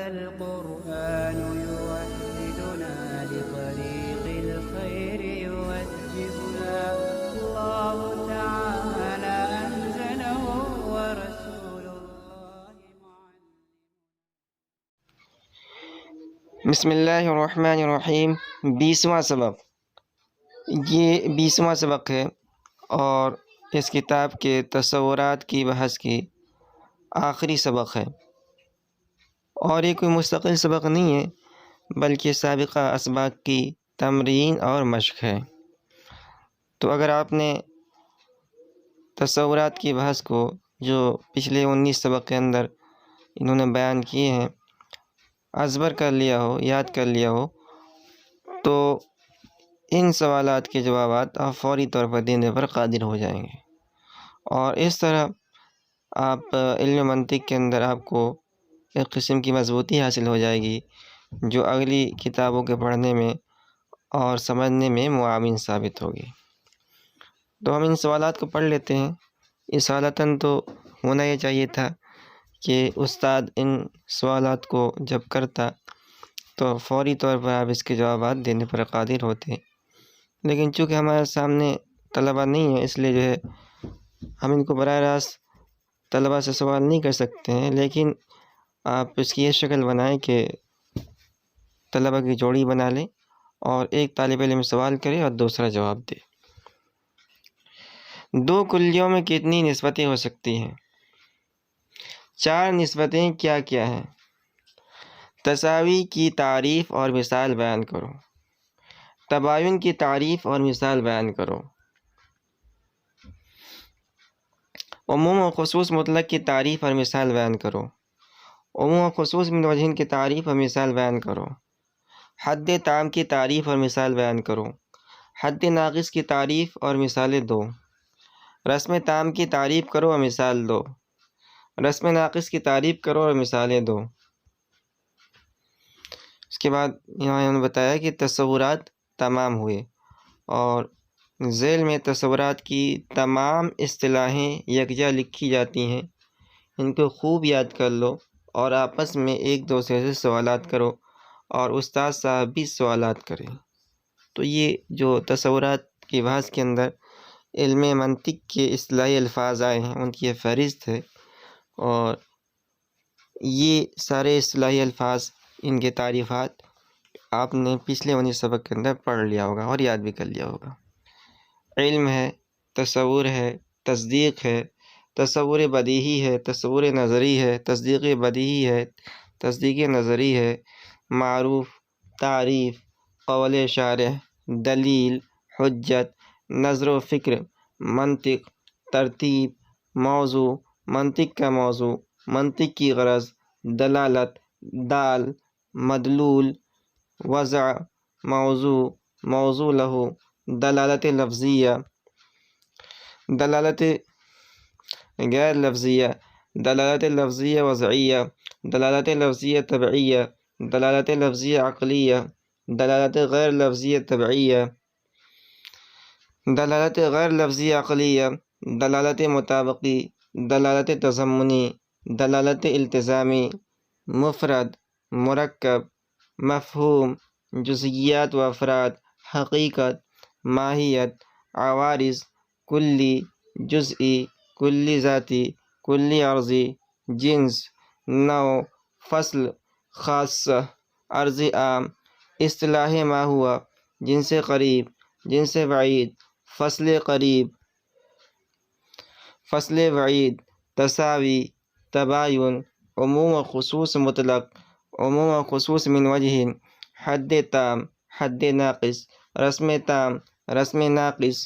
القرآن يوحدنا لطريق الخير يوجهنا الله تعالى أنزله ورسول الله بسم اللہ الرحمن الرحیم 20واں سبق، یہ 20واں سبق ہے اور اس کتاب کے تصورات کی بحث کی آخری سبق ہے، اور یہ کوئی مستقل سبق نہیں ہے بلکہ سابقہ اسباق کی تمرین اور مشق ہے۔ تو اگر آپ نے تصورات کی بحث کو جو پچھلے 19 سبق کے اندر انہوں نے بیان کیے ہیں ازبر کر لیا ہو، یاد کر لیا ہو، تو ان سوالات کے جوابات آپ فوری طور پر دینے پر قادر ہو جائیں گے، اور اس طرح آپ علم منطق کے اندر آپ کو ایک قسم کی مضبوطی حاصل ہو جائے گی جو اگلی کتابوں کے پڑھنے میں اور سمجھنے میں معاون ثابت ہوگی۔ تو ہم ان سوالات کو پڑھ لیتے ہیں۔ اصالتاً تو ہونا یہ چاہیے تھا کہ استاد ان سوالات کو جب کرتا تو فوری طور پر آپ اس کے جوابات دینے پر قادر ہوتے، لیکن چونکہ ہمارے سامنے طلبہ نہیں ہے اس لیے جو ہے ہم ان کو براہ راست طلبہ سے سوال نہیں کر سکتے ہیں، لیکن آپ اس کی یہ شکل بنائیں کہ طلبہ کی جوڑی بنا لیں اور ایک طالب علم سوال کرے اور دوسرا جواب دے۔ دو کلیوں میں کتنی نسبتیں ہو سکتی ہیں؟ 4 نسبتیں کیا کیا ہیں؟ تساوی کی تعریف اور مثال بیان کرو۔ تباین کی تعریف اور مثال بیان کرو۔ عموم و خصوص مطلق کی تعریف اور مثال بیان کرو۔ عموم و خصوص من وجہین کی تعریف اور مثال بیان کرو۔ حد تام کی تعریف اور مثال بیان کرو۔ حد ناقص کی تعریف اور مثالیں دو۔ رسم تام کی تعریف کرو اور مثال دو۔ رسم ناقص کی تعریف کرو اور مثالیں دو۔ اس کے بعد یہاں انہوں نے بتایا کہ تصورات تمام ہوئے، اور ذیل میں تصورات کی تمام اصطلاحیں یکجا لکھی جاتی ہیں، ان کو خوب یاد کر لو اور آپس میں ایک دوسرے سے سوالات کرو اور استاد صاحب بھی سوالات کریں۔ تو یہ جو تصورات کی بحث کے اندر علم منطق کے اصطلاحی الفاظ آئے ہیں ان کی یہ فہرست ہے، اور یہ سارے اصطلاحی الفاظ ان کے تعریفات آپ نے پچھلے 19 سبق کے اندر پڑھ لیا ہوگا اور یاد بھی کر لیا ہوگا۔ علم ہے، تصور ہے، تصدیق ہے، تصور بدیہی ہے، تصور نظری ہے، تصدیق بدیہی ہے، تصدیق نظری ہے، معروف، تعریف، قول شارح، دلیل، حجت، نظر و فکر، منطق، ترتیب، موضوع، منطق کا موضوع، منطق کی غرض، دلالت، دال، مدلول، وضع، موضوع، موضوع لہو، دلالت لفظیہ، دلالت غیر لفظیہ، دلالت لفظیہ وضعیہ، دلالت لفظیہ تبعیہ، دلالت لفظیہ عقلیہ، دلالت غیر لفظیہ تبعیہ، دلالت غیر لفظیہ عقلیہ، دلالت مطابقی، دلالت تضمنی، دلالت التزامی، مفرد، مرکب، مفہوم، جزئیات و افراد، حقیقت، ماہیت، عوارض، کلی، جزئی، کلی ذاتی، کلی عرضی، جنس، نوع، فصل، خاصہ، عرض عام، اصطلاح ما ہوا، جنس قریب، جنس بعید، فصل قریب، فصل بعید، تساوی، تباین، عموم و خصوص مطلق، عموم و خصوص من وجہ، حد تام، حد ناقص، رسم تام، رسم ناقص،